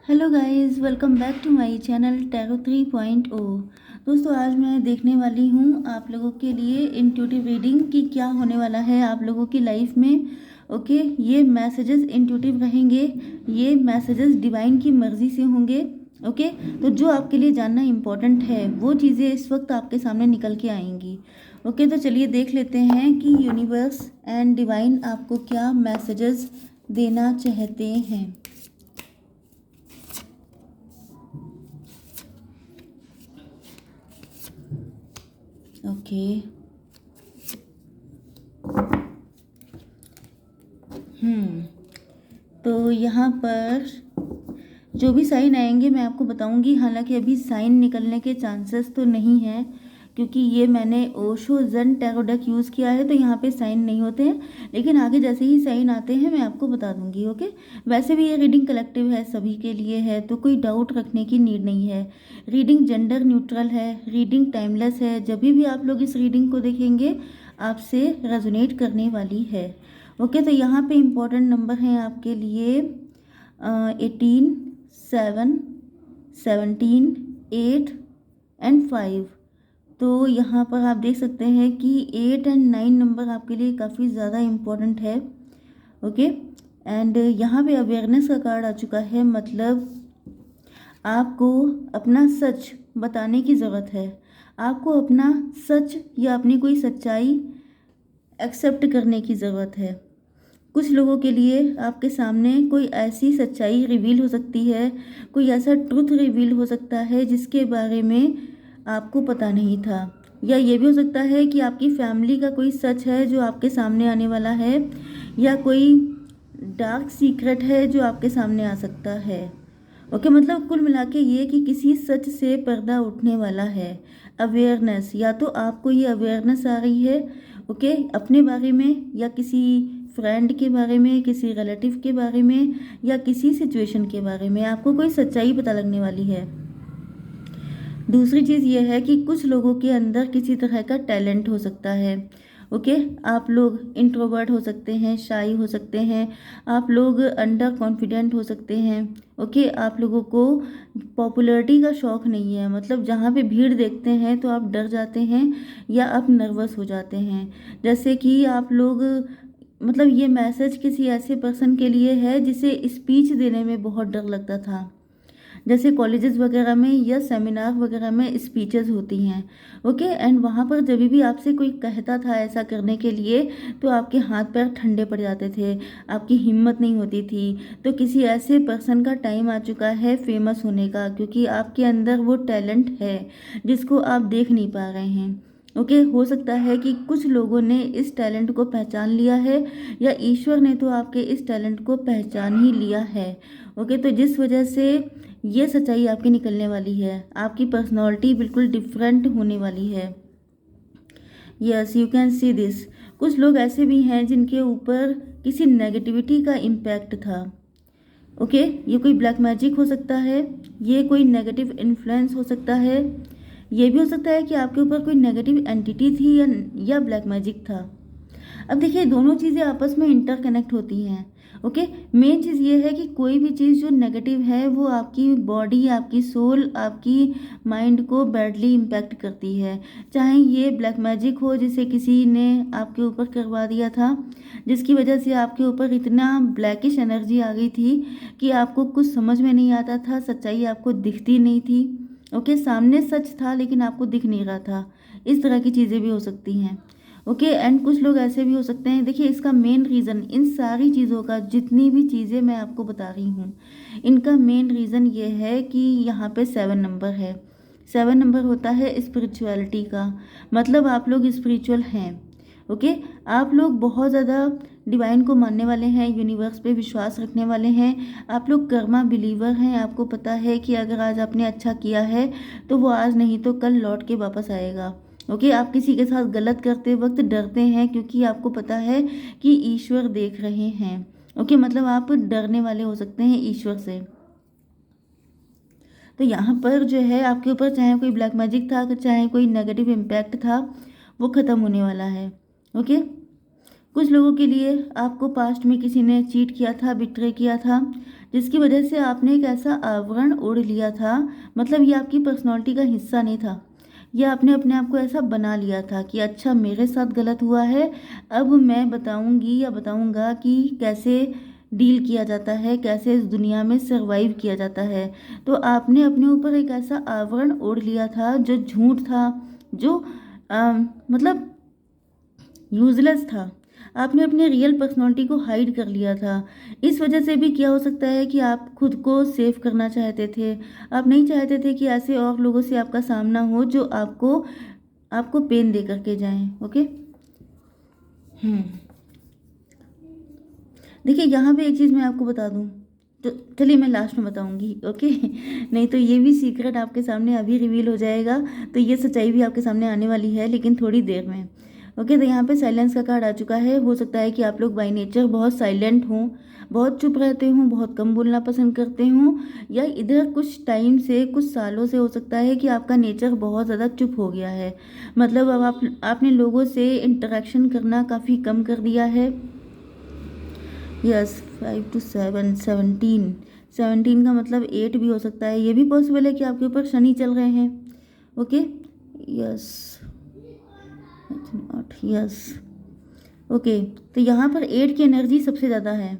Hello guys, welcome back to my channel tarot 3.0। दोस्तों, आज मैं देखने वाली हूँ आप लोगों के लिए इंट्यूटिव रीडिंग कि क्या होने वाला है आप लोगों की लाइफ में। ओके, ये मैसेजेस इंट्यूटिव रहेंगे, ये मैसेजेस डिवाइन की मर्ज़ी से होंगे। ओके, तो जो आपके लिए जानना इम्पोर्टेंट है वो चीज़ें इस वक्त आपके सामने निकल के आएंगी। ओके, तो चलिए देख लेते हैं कि यूनिवर्स एंड डिवाइन आपको क्या मैसेजेस देना चाहते हैं। ओके। तो यहाँ पर जो भी साइन आएंगे मैं आपको बताऊंगी। हालांकि अभी साइन निकलने के चांसेस तो नहीं है, क्योंकि ये मैंने Osho Zen tarot deck use किया है, तो यहाँ पे साइन नहीं होते हैं। लेकिन आगे जैसे ही साइन आते हैं मैं आपको बता दूंगी। ओके, वैसे भी ये रीडिंग कलेक्टिव है, सभी के लिए है, तो कोई डाउट रखने की नीड नहीं है। रीडिंग जेंडर न्यूट्रल है, रीडिंग टाइमलेस है। जब भी आप लोग इस रीडिंग को देखेंगे आपसे रेजोनेट करने वाली है। ओके, तो यहाँ पे इम्पोर्टेंट नंबर हैं आपके लिए 18, 7, 17, 8 एंड 5। तो यहाँ पर आप देख सकते हैं कि 8 एंड 9 नंबर आपके लिए काफ़ी ज़्यादा इम्पोर्टेंट है। ओके, एंड यहाँ पे अवेयरनेस का कार्ड आ चुका है, मतलब आपको अपना सच बताने की ज़रूरत है। आपको अपना सच या अपनी कोई सच्चाई एक्सेप्ट करने की ज़रूरत है। कुछ लोगों के लिए आपके सामने कोई ऐसी सच्चाई रिवील हो सकती है, कोई ऐसा ट्रुथ रिवील हो सकता है जिसके बारे में आपको पता नहीं था। या ये भी हो सकता है कि आपकी फैमिली का कोई सच है जो आपके सामने आने वाला है, या कोई डार्क सीक्रेट है जो आपके सामने आ सकता है। ओके, मतलब कुल मिला के ये कि किसी सच से पर्दा उठने वाला है। अवेयरनेस, या तो आपको ये अवेयरनेस आ रही है ओके अपने बारे में, या किसी फ्रेंड के बारे में, किसी रिलेटिव के बारे में, या किसी सिचुएशन के बारे में आपको कोई सच्चाई पता लगने वाली है। दूसरी चीज़ ये है कि कुछ लोगों के अंदर किसी तरह का टैलेंट हो सकता है। ओके, आप लोग इंट्रोवर्ट हो सकते हैं, शाई हो सकते हैं, आप लोग अंडर कॉन्फिडेंट हो सकते हैं। ओके, आप लोगों को पॉपुलैरिटी का शौक़ नहीं है, मतलब जहाँ पे भीड़ देखते हैं तो आप डर जाते हैं या आप नर्वस हो जाते हैं। जैसे कि आप लोग, मतलब ये मैसेज किसी ऐसे पर्सन के लिए है जिसे स्पीच देने में बहुत डर लगता था। जैसे कॉलेजेस वगैरह में या सेमिनार वगैरह में स्पीचेस होती हैं। ओके, एंड वहाँ पर जब भी आपसे कोई कहता था ऐसा करने के लिए तो आपके हाथ पैर ठंडे पड़ जाते थे, आपकी हिम्मत नहीं होती थी। तो किसी ऐसे पर्सन का टाइम आ चुका है फेमस होने का, क्योंकि आपके अंदर वो टैलेंट है जिसको आप देख नहीं पा रहे हैं। ओके, हो सकता है कि कुछ लोगों ने इस टैलेंट को पहचान लिया है, या ईश्वर ने तो आपके इस टैलेंट को पहचान ही लिया है। ओके, तो जिस वजह से ये सच्चाई आपकी निकलने वाली है, आपकी पर्सनालिटी बिल्कुल डिफरेंट होने वाली है। Yes, you can see this. कुछ लोग ऐसे भी हैं जिनके ऊपर किसी नेगेटिविटी का इम्पैक्ट था। ओके, ये कोई ब्लैक मैजिक हो सकता है, ये कोई नेगेटिव इन्फ्लुएंस हो सकता है, ये भी हो सकता है कि आपके ऊपर कोई नेगेटिव एंटिटी थी या ब्लैक मैजिक था। अब देखिए, दोनों चीज़ें आपस में इंटरकनेक्ट होती हैं। ओके, मेन चीज़ ये है कि कोई भी चीज़ जो नेगेटिव है वो आपकी बॉडी, आपकी सोल, आपकी माइंड को बैडली इम्पैक्ट करती है। चाहे ये ब्लैक मैजिक हो जिसे किसी ने आपके ऊपर करवा दिया था, जिसकी वजह से आपके ऊपर इतना ब्लैकिश एनर्जी आ गई थी कि आपको कुछ समझ में नहीं आता था, सच्चाई आपको दिखती नहीं थी। ओके, सामने सच था लेकिन आपको दिख नहीं रहा था। इस तरह की चीज़ें भी हो सकती हैं। ओके, एंड कुछ लोग ऐसे भी हो सकते हैं। देखिए, इसका मेन रीज़न, इन सारी चीज़ों का, जितनी भी चीज़ें मैं आपको बता रही हूँ, इनका मेन रीज़न ये है कि यहाँ पे 7 नंबर है। 7 नंबर होता है स्पिरिचुअलिटी का, मतलब आप लोग स्पिरिचुअल हैं। ओके, आप लोग बहुत ज़्यादा डिवाइन को मानने वाले हैं, यूनिवर्स पे विश्वास रखने वाले हैं। आप लोग कर्मा बिलीवर हैं। आपको पता है कि अगर आज आपने अच्छा किया है तो वो आज नहीं तो कल लौट के वापस आएगा। ओके, आप किसी के साथ गलत करते वक्त डरते हैं क्योंकि आपको पता है कि ईश्वर देख रहे हैं। ओके, मतलब आप डरने वाले हो सकते हैं ईश्वर से। तो यहाँ पर जो है आपके ऊपर चाहे कोई ब्लैक मैजिक था, चाहे कोई नेगेटिव इम्पैक्ट था, वो ख़त्म होने वाला है। ओके, कुछ लोगों के लिए आपको पास्ट में किसी ने चीट किया था, बिट्रे किया था, जिसकी वजह से आपने एक ऐसा आवरण ओढ़ लिया था, मतलब ये आपकी पर्सनैलिटी का हिस्सा नहीं था। ये आपने अपने आप को ऐसा बना लिया था कि अच्छा मेरे साथ गलत हुआ है, अब मैं बताऊंगी या बताऊंगा कि कैसे डील किया जाता है, कैसे इस दुनिया में सर्वाइव किया जाता है। तो आपने अपने ऊपर एक ऐसा आवरण ओढ़ लिया था जो झूठ था, जो मतलब यूजलेस था। आपने अपने रियल पर्सनालिटी को हाइड कर लिया था। इस वजह से भी क्या हो सकता है कि आप खुद को सेव करना चाहते थे। आप नहीं चाहते थे कि ऐसे और लोगों से आपका सामना हो जो आपको आपको पेन दे करके जाएं। ओके। देखिए यहाँ पे एक चीज़ मैं आपको बता दूँ, तो चलिए मैं लास्ट में बताऊंगी। ओके। नहीं तो ये भी सीक्रेट आपके सामने अभी रिवील हो जाएगा, तो ये सच्चाई भी आपके सामने आने वाली है, लेकिन थोड़ी देर में। ओके। तो यहाँ पे साइलेंस का कार्ड आ चुका है। हो सकता है कि आप लोग बाय नेचर बहुत साइलेंट हों, बहुत चुप रहते हों, बहुत कम बोलना पसंद करते हों, या इधर कुछ टाइम से, कुछ सालों से हो सकता है कि आपका नेचर बहुत ज़्यादा चुप हो गया है। मतलब अब आपने लोगों से इंटरेक्शन करना काफ़ी कम कर दिया है। यस, 5 to 7, 17 का मतलब 8 भी हो सकता है। ये भी पॉसिबल है कि आपके ऊपर शनि चल रहे हैं। ओके। Yes, 8, yes. ओके। तो यहाँ पर 8 की एनर्जी सबसे ज़्यादा है।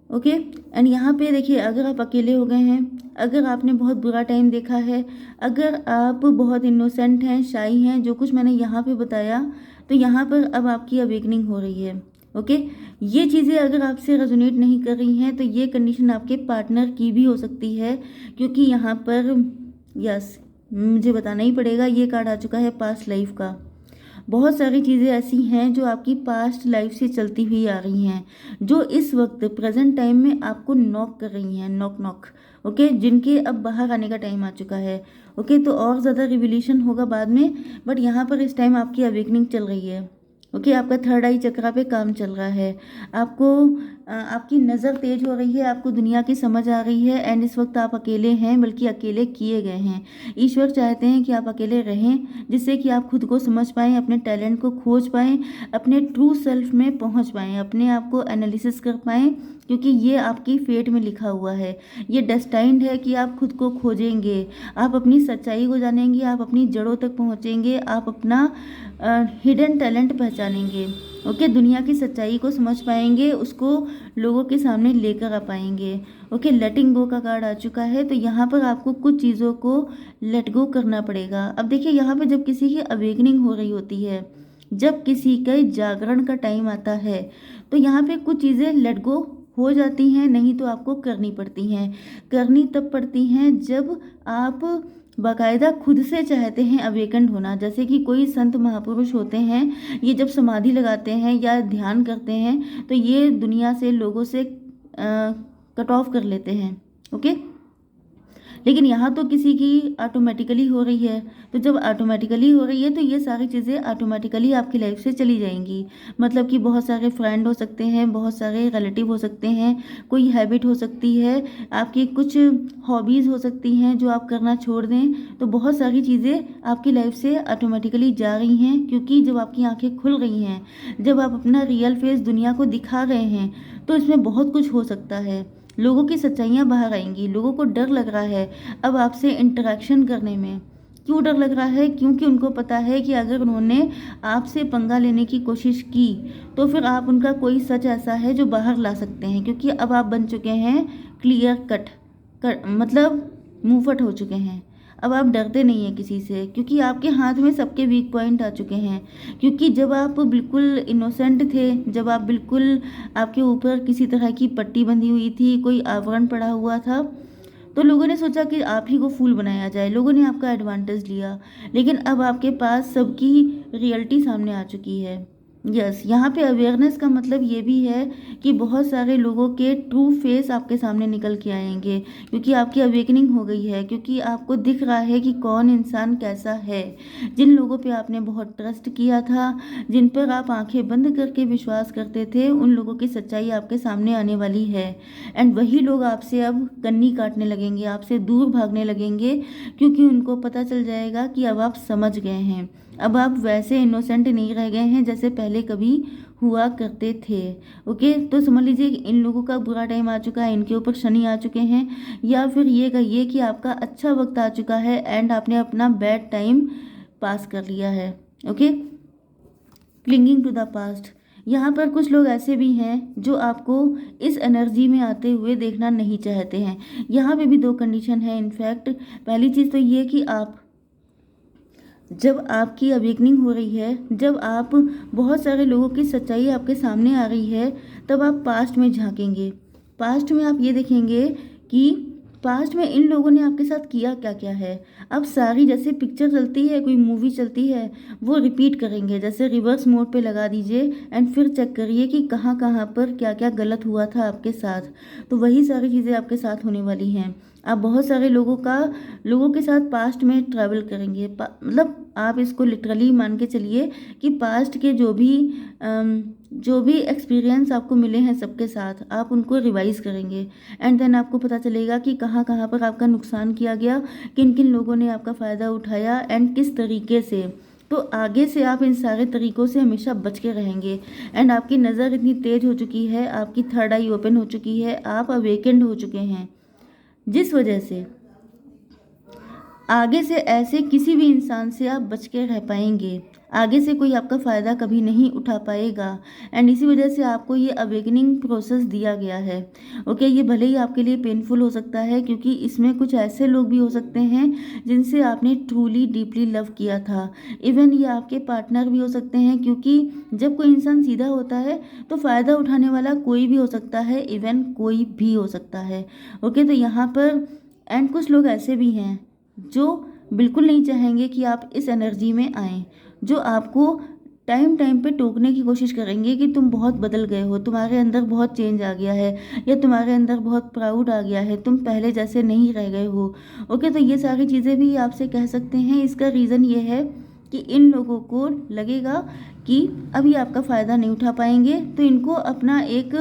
ओके। एंड यहाँ पे देखिए, अगर आप अकेले हो गए हैं, अगर आपने बहुत बुरा टाइम देखा है, अगर आप बहुत इनोसेंट हैं, शाई हैं, जो कुछ मैंने यहाँ पे बताया, तो यहाँ पर अब आपकी अवेकनिंग हो रही है। ओके। ये चीज़ें अगर आपसे रेजोनेट नहीं कर रही हैं तो ये कंडीशन आपके पार्टनर की भी हो सकती है, क्योंकि यहाँ पर यस, मुझे बताना ही पड़ेगा, ये कार्ड आ चुका है पास्ट लाइफ का। बहुत सारी चीज़ें ऐसी हैं जो आपकी पास्ट लाइफ से चलती हुई आ रही हैं, जो इस वक्त प्रेजेंट टाइम में आपको नॉक कर रही हैं, नॉक नॉक। ओके। जिनके अब बाहर आने का टाइम आ चुका है। ओके। तो और ज़्यादा रिविलेशन होगा बाद में, बट यहाँ पर इस टाइम आपकी अवेकनिंग चल रही है। ओके। आपका थर्ड आई चक्रा पे काम चल रहा है। आपको आपकी नज़र तेज हो रही है, आपको दुनिया की समझ आ रही है। एंड इस वक्त आप अकेले हैं, बल्कि अकेले किए गए हैं। ईश्वर चाहते हैं कि आप अकेले रहें, जिससे कि आप खुद को समझ पाएँ, अपने टैलेंट को खोज पाएँ, अपने ट्रू सेल्फ में पहुंच पाएँ, अपने आप को एनालिसिस कर पाएँ, क्योंकि ये आपकी फेट में लिखा हुआ है। ये डेस्टाइंड है कि आप खुद को खोजेंगे, आप अपनी सच्चाई को जानेंगे, आप अपनी जड़ों तक पहुंचेंगे, आप अपना हिडन टैलेंट पहचानेंगे। ओके। दुनिया की सच्चाई को समझ पाएंगे, उसको लोगों के सामने लेकर आ पाएंगे। ओके। लेटिंग गो का कार्ड आ चुका है। तो यहाँ पर आपको कुछ चीज़ों को लेट गो करना पड़ेगा। अब देखिए, यहाँ पर जब किसी की अवेकनिंग हो रही होती है, जब किसी का जागरण का टाइम आता है, तो यहाँ पे कुछ चीज़ें लेट गो हो जाती हैं, नहीं तो आपको करनी पड़ती हैं। करनी तब पड़ती हैं जब आप बाकायदा खुद से चाहते हैं अवेकन्ड होना। जैसे कि कोई संत महापुरुष होते हैं, ये जब समाधि लगाते हैं या ध्यान करते हैं, तो ये दुनिया से, लोगों से कट ऑफ कर लेते हैं। ओके। लेकिन यहाँ तो किसी की ऑटोमेटिकली हो रही है। तो जब ऑटोमेटिकली हो रही है तो ये सारी चीज़ें ऑटोमेटिकली आपकी लाइफ से चली जाएंगी। मतलब कि बहुत सारे फ्रेंड हो सकते हैं, बहुत सारे रिलेटिव हो सकते हैं, कोई हैबिट हो सकती है, आपकी कुछ हॉबीज़ हो सकती हैं जो आप करना छोड़ दें। तो बहुत सारी चीज़ें आपकी लाइफ से ऑटोमेटिकली जा रही हैं, क्योंकि जब आपकी आँखें खुल रही हैं, जब आप अपना रियल फेस दुनिया को दिखा रहे हैं, तो इसमें बहुत कुछ हो सकता है। लोगों की सच्चाइयाँ बाहर आएंगी। लोगों को डर लग रहा है अब आपसे इंटरेक्शन करने में। क्यों डर लग रहा है? क्योंकि उनको पता है कि अगर उन्होंने आपसे पंगा लेने की कोशिश की तो फिर आप उनका कोई सच ऐसा है जो बाहर ला सकते हैं। क्योंकि अब आप बन चुके हैं क्लियर कट, मतलब मुंहफट हो चुके हैं। अब आप डरते नहीं हैं किसी से, क्योंकि आपके हाथ में सबके वीक पॉइंट आ चुके हैं। क्योंकि जब आप बिल्कुल इनोसेंट थे, जब आप बिल्कुल, आपके ऊपर किसी तरह की पट्टी बंधी हुई थी, कोई आवरण पड़ा हुआ था, तो लोगों ने सोचा कि आप ही को फूल बनाया जाए, लोगों ने आपका एडवांटेज लिया। लेकिन अब आपके पास सबकी रियलिटी सामने आ चुकी है। यस, यहाँ पे अवेयरनेस का मतलब ये भी है कि बहुत सारे लोगों के ट्रू फेस आपके सामने निकल के आएंगे, क्योंकि आपकी अवेकनिंग हो गई है, क्योंकि आपको दिख रहा है कि कौन इंसान कैसा है। जिन लोगों पे आपने बहुत ट्रस्ट किया था, जिन पर आप आंखें बंद करके विश्वास करते थे, उन लोगों की सच्चाई आपके सामने आने वाली है। एंड वही लोग आपसे अब कन्नी काटने लगेंगे, आपसे दूर भागने लगेंगे, क्योंकि उनको पता चल जाएगा कि अब आप समझ गए हैं। अब आप वैसे इनोसेंट नहीं रह गए हैं जैसे पहले कभी हुआ करते थे। ओके, तो समझ लीजिए इन लोगों का बुरा टाइम आ चुका है, इनके ऊपर शनि आ चुके हैं, या फिर ये कहिए कि आपका अच्छा वक्त आ चुका है एंड आपने अपना बैड टाइम पास कर लिया है। Okay, clinging to the past, यहाँ पर कुछ लोग ऐसे भी हैं जो आपको इस एनर्जी में आते हुए देखना नहीं चाहते हैं। यहाँ पे भी दो कंडीशन है इनफैक्ट। पहली चीज़ तो ये कि आप जब आपकी अवेकनिंग हो रही है, जब आप बहुत सारे लोगों की सच्चाई आपके सामने आ रही है, तब आप पास्ट में झांकेंगे। पास्ट में आप ये देखेंगे कि पास्ट में इन लोगों ने आपके साथ किया क्या क्या है। अब सारी जैसे पिक्चर चलती है, कोई मूवी चलती है, वो रिपीट करेंगे। जैसे रिवर्स मोड पे लगा दीजिए एंड फिर चेक करिए कि कहाँ कहाँ पर क्या क्या गलत हुआ था आपके साथ। तो वही सारी चीज़ें आपके साथ होने वाली हैं। आप बहुत सारे लोगों के साथ पास्ट में ट्रैवल करेंगे। मतलब आप इसको लिटरली मान के चलिए कि पास्ट के जो भी एक्सपीरियंस आपको मिले हैं सबके साथ, आप उनको रिवाइज करेंगे एंड देन आपको पता चलेगा कि कहाँ कहाँ पर आपका नुकसान किया गया, किन किन लोगों ने आपका फ़ायदा उठाया एंड किस तरीके से। तो आगे से आप इन सारे तरीक़ों से हमेशा बच के रहेंगे एंड आपकी नज़र इतनी तेज़ हो चुकी है, आपकी थर्ड आई ओपन हो चुकी है, आप अवेकेंड हो चुके हैं, जिस वजह से आगे से ऐसे किसी भी इंसान से आप बच के रह पाएंगे। आगे से कोई आपका फ़ायदा कभी नहीं उठा पाएगा एंड इसी वजह से आपको ये अवेकनिंग प्रोसेस दिया गया है। ओके, ये भले ही आपके लिए पेनफुल हो सकता है क्योंकि इसमें कुछ ऐसे लोग भी हो सकते हैं जिनसे आपने ट्रूली डीपली लव किया था। इवन ये आपके पार्टनर भी हो सकते हैं, क्योंकि जब कोई इंसान सीधा होता है तो फ़ायदा उठाने वाला कोई भी हो सकता है, इवन कोई भी हो सकता है। ओके, तो यहाँ पर एंड कुछ लोग ऐसे भी हैं जो बिल्कुल नहीं चाहेंगे कि आप इस एनर्जी में आएँ, जो आपको टाइम टाइम पे टोकने की कोशिश करेंगे कि तुम बहुत बदल गए हो, तुम्हारे अंदर बहुत चेंज आ गया है, या तुम्हारे अंदर बहुत प्राउड आ गया है, तुम पहले जैसे नहीं रह गए हो। ओके, तो ये सारी चीज़ें भी आपसे कह सकते हैं। इसका रीज़न ये है कि इन लोगों को लगेगा कि अभी आपका फ़ायदा नहीं उठा पाएंगे, तो इनको अपना एक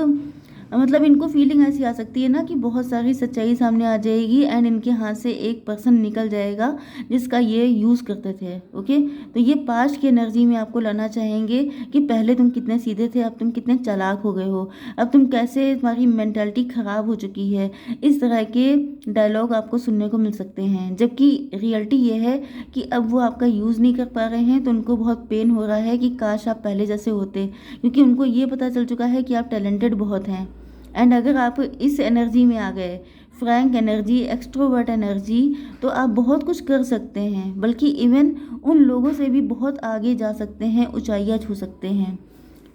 मतलब इनको फीलिंग ऐसी आ सकती है ना कि बहुत सारी सच्चाई सामने आ जाएगी एंड इनके हाथ से एक पर्सन निकल जाएगा जिसका ये यूज़ करते थे। ओके, तो ये पास्ट की एनर्जी में आपको लाना चाहेंगे कि पहले तुम कितने सीधे थे, अब तुम कितने चालाक हो गए हो, अब तुम कैसे, तुम्हारी मेंटालिटी ख़राब हो चुकी है। इस तरह के डायलॉग आपको सुनने को मिल सकते हैं, जबकि रियलिटी ये है कि अब वो आपका यूज़ नहीं कर पा रहे हैं, तो उनको बहुत पेन हो रहा है कि काश आप पहले जैसे होते, क्योंकि उनको ये पता चल चुका है कि आप टैलेंटेड बहुत हैं। एंड अगर आप इस एनर्जी में आ गए, फ्रैंक एनर्जी, एक्सट्रोवर्ट एनर्जी, तो आप बहुत कुछ कर सकते हैं, बल्कि इवन उन लोगों से भी बहुत आगे जा सकते हैं, ऊंचाइयां छू सकते हैं।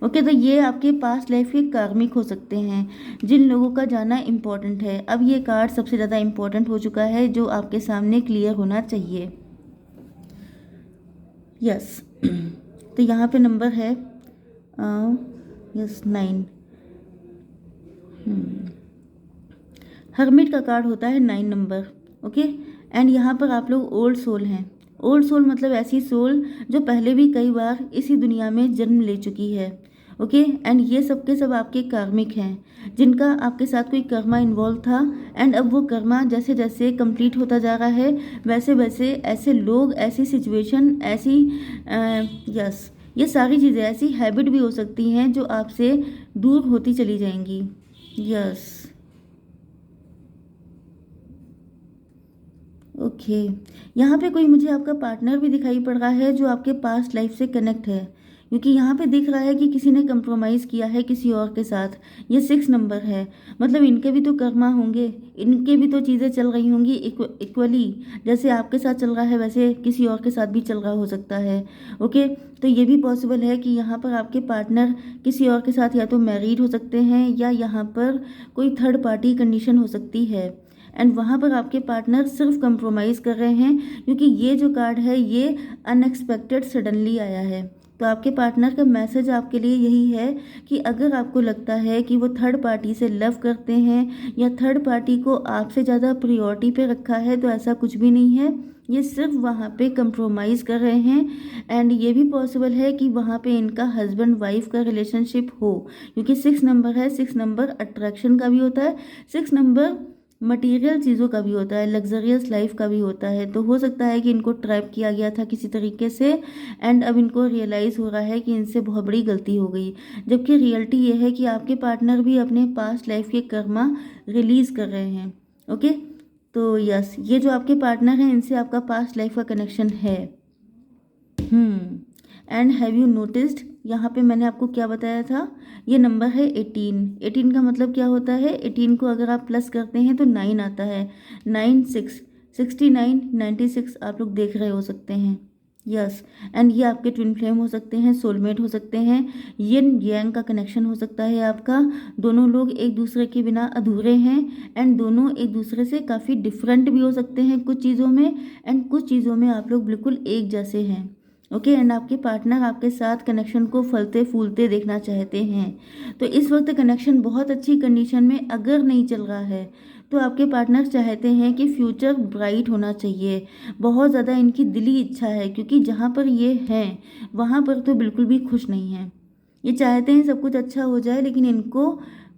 ओके, तो ये आपके पास्ट लाइफ के कार्मिक हो सकते हैं, जिन लोगों का जाना इम्पोर्टेंट है। अब ये कार्ड सबसे ज़्यादा इम्पोर्टेंट हो चुका है, जो आपके सामने क्लियर होना चाहिए। यस तो यहाँ पे नंबर है यस 9। हर्मिट का कार्ड होता है 9 नंबर। ओके, एंड यहाँ पर आप लोग ओल्ड सोल हैं। ओल्ड सोल मतलब ऐसी सोल जो पहले भी कई बार इसी दुनिया में जन्म ले चुकी है। ओके, एंड ये सब के सब आपके कार्मिक हैं, जिनका आपके साथ कोई कर्मा इन्वॉल्व था एंड अब वो कर्मा जैसे जैसे कंप्लीट होता जा रहा है, वैसे वैसे ऐसे लोग, ऐसी सिचुएशन, ऐसी यस ये सारी चीज़ें, ऐसी हैबिट भी हो सकती हैं जो आपसे दूर होती चली जाएंगी। यस ओके, यहाँ पे कोई मुझे आपका पार्टनर भी दिखाई पड़ रहा है जो आपके पास्ट लाइफ से कनेक्ट है, क्योंकि यहाँ पे दिख रहा है कि किसी ने कंप्रोमाइज़ किया है किसी और के साथ। ये 6 नंबर है, मतलब इनके भी तो कर्मा होंगे, इनके भी तो चीज़ें चल रही होंगी इक्वली, जैसे आपके साथ चल रहा है वैसे किसी और के साथ भी चल रहा हो सकता है। ओके, तो ये भी पॉसिबल है कि यहाँ पर आपके पार्टनर किसी और के साथ या तो मैरिड हो सकते हैं, या यहाँ पर कोई थर्ड पार्टी कंडीशन हो सकती है एंड वहाँ पर आपके पार्टनर सिर्फ कंप्रोमाइज़ कर रहे हैं, क्योंकि ये जो कार्ड है ये अनएक्सपेक्टेड सडनली आया है। तो आपके पार्टनर का मैसेज आपके लिए यही है कि अगर आपको लगता है कि वो थर्ड पार्टी से लव करते हैं या थर्ड पार्टी को आपसे ज़्यादा प्रायोरिटी पे रखा है, तो ऐसा कुछ भी नहीं है। ये सिर्फ वहाँ पे कंप्रोमाइज़ कर रहे हैं एंड ये भी पॉसिबल है कि वहाँ पे इनका हस्बैंड वाइफ का रिलेशनशिप हो, क्योंकि 6 नंबर है। 6 नंबर अट्रैक्शन का भी होता है, 6 नंबर मटेरियल चीज़ों का भी होता है, लग्जरियस लाइफ का भी होता है। तो हो सकता है कि इनको ट्रैप किया गया था किसी तरीके से, एंड अब इनको रियलाइज़ हो रहा है कि इनसे बहुत बड़ी गलती हो गई। जबकि रियलिटी ये है कि आपके पार्टनर भी अपने पास्ट लाइफ के कर्मा रिलीज़ कर रहे हैं। ओके, तो यस, ये जो आपके पार्टनर हैं इनसे आपका पास्ट लाइफ का कनेक्शन है। एंड हैव यू नोटिस्ड, यहाँ पे मैंने आपको क्या बताया था, ये नंबर है 18। 18 का मतलब क्या होता है, 18 को अगर आप प्लस करते हैं तो 9 आता है। 9 6 69 96 आप लोग देख रहे हो सकते हैं। यस, एंड ये आपके ट्विन फ्लेम हो सकते हैं, सोलमेट हो सकते हैं, यिन यांग का कनेक्शन हो सकता है आपका। दोनों लोग एक दूसरे के बिना अधूरे हैं, एंड दोनों एक दूसरे से काफ़ी डिफरेंट भी हो सकते हैं कुछ चीज़ों में, एंड कुछ चीज़ों में आप लोग बिल्कुल एक जैसे हैं। ओके, एंड आपके पार्टनर आपके साथ कनेक्शन को फलते फूलते देखना चाहते हैं। तो इस वक्त कनेक्शन बहुत अच्छी कंडीशन में अगर नहीं चल रहा है तो आपके पार्टनर चाहते हैं कि फ्यूचर ब्राइट होना चाहिए। बहुत ज़्यादा इनकी दिली इच्छा है, क्योंकि जहाँ पर ये हैं वहाँ पर तो बिल्कुल भी खुश नहीं हैं। ये चाहते हैं सब कुछ अच्छा हो जाए, लेकिन इनको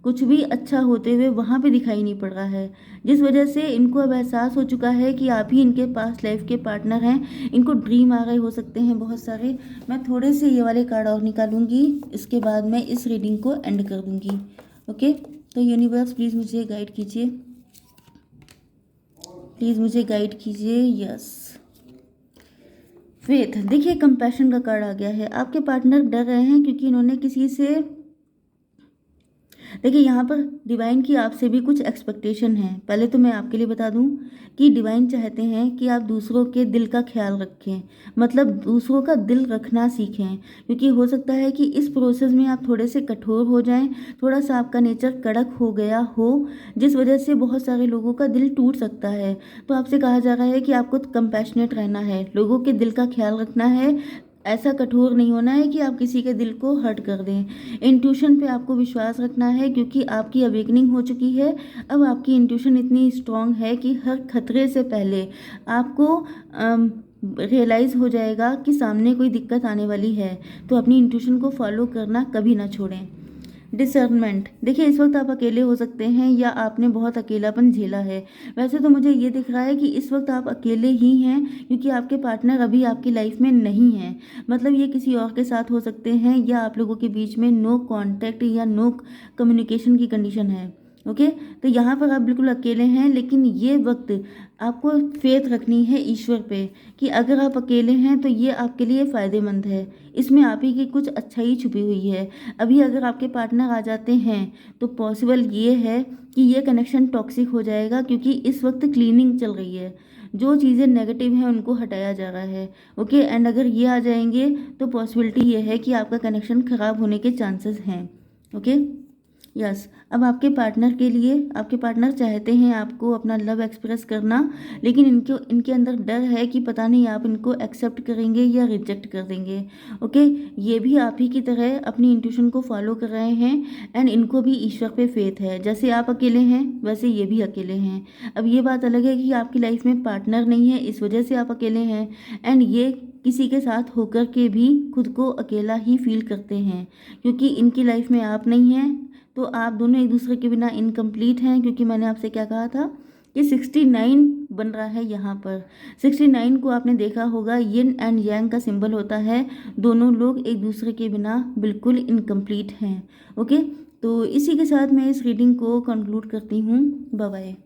कुछ भी अच्छा होते हुए वहाँ पे दिखाई नहीं पड़ रहा है, जिस वजह से इनको अब एहसास हो चुका है कि आप ही इनके पास लाइफ के पार्टनर हैं। इनको ड्रीम आ रहे हो सकते हैं बहुत सारे। मैं थोड़े से ये वाले कार्ड और निकालूंगी, इसके बाद मैं इस रीडिंग को एंड कर दूंगी। ओके, तो यूनिवर्स प्लीज़ मुझे गाइड कीजिए, प्लीज़ मुझे गाइड कीजिए। यस, फेथ, देखिए कंपैशन का कार्ड आ गया है। आपके पार्टनर डर रहे हैं क्योंकि इन्होंने किसी से, देखिए यहाँ पर डिवाइन की आपसे भी कुछ एक्सपेक्टेशन है। पहले तो मैं आपके लिए बता दूं कि डिवाइन चाहते हैं कि आप दूसरों के दिल का ख्याल रखें, मतलब दूसरों का दिल रखना सीखें, क्योंकि हो सकता है कि इस प्रोसेस में आप थोड़े से कठोर हो जाएं, थोड़ा सा आपका नेचर कड़क हो गया हो, जिस वजह से बहुत सारे लोगों का दिल टूट सकता है। तो आपसे कहा जा रहा है कि आपको कंपैशनेट रहना है, लोगों के दिल का ख्याल रखना है, ऐसा कठोर नहीं होना है कि आप किसी के दिल को हर्ट कर दें। इंट्यूशन पे आपको विश्वास रखना है, क्योंकि आपकी अवेकनिंग हो चुकी है। अब आपकी इंट्यूशन इतनी स्ट्रांग है कि हर खतरे से पहले आपको रियलाइज़ हो जाएगा कि सामने कोई दिक्कत आने वाली है। तो अपनी इंट्यूशन को फॉलो करना कभी ना छोड़ें। डिसर्नमेंट, देखिए इस वक्त आप अकेले हो सकते हैं या आपने बहुत अकेलापन झेला है। वैसे तो मुझे ये दिख रहा है कि इस वक्त आप अकेले ही हैं, क्योंकि आपके पार्टनर अभी आपकी लाइफ में नहीं हैं। मतलब ये किसी और के साथ हो सकते हैं, या आप लोगों के बीच में नो कांटेक्ट या नो कम्युनिकेशन की कंडीशन है। ओके, तो यहाँ पर आप बिल्कुल अकेले हैं, लेकिन ये वक्त आपको फेथ रखनी है ईश्वर पे कि अगर आप अकेले हैं तो ये आपके लिए फ़ायदेमंद है। इसमें आप ही की कुछ अच्छाई छुपी हुई है। अभी अगर आपके पार्टनर आ जाते हैं तो पॉसिबल ये है कि ये कनेक्शन टॉक्सिक हो जाएगा, क्योंकि इस वक्त क्लीनिंग चल रही है, जो चीज़ें नेगेटिव हैं उनको हटाया जा रहा है। ओके, एंड अगर ये आ जाएंगे तो पॉसिबिलिटी ये है कि आपका कनेक्शन ख़राब होने के चांसेस हैं। ओके, यस, अब आपके पार्टनर के लिए, आपके पार्टनर चाहते हैं आपको अपना लव एक्सप्रेस करना, लेकिन इनके अंदर डर है कि पता नहीं आप इनको एक्सेप्ट करेंगे या रिजेक्ट कर देंगे। ओके, ये भी आप ही की तरह अपनी इंट्यूशन को फॉलो कर रहे हैं, एंड इनको भी ईश्वर पे फेथ है। जैसे आप अकेले हैं वैसे ये भी अकेले हैं। अब ये बात अलग है कि आपकी लाइफ में पार्टनर नहीं है, इस वजह से आप अकेले हैं, एंड ये किसी के साथ होकर के भी खुद को अकेला ही फील करते हैं, क्योंकि इनकी लाइफ में आप नहीं हैं। तो आप दोनों एक दूसरे के बिना इनकम्प्लीट हैं, क्योंकि मैंने आपसे क्या कहा था कि 69 बन रहा है यहाँ पर। 69 को आपने देखा होगा, यिन एंड यांग का सिंबल होता है। दोनों लोग एक दूसरे के बिना बिल्कुल इनकम्प्लीट हैं। ओके, तो इसी के साथ मैं इस रीडिंग को कंक्लूड करती हूँ। Bye bye.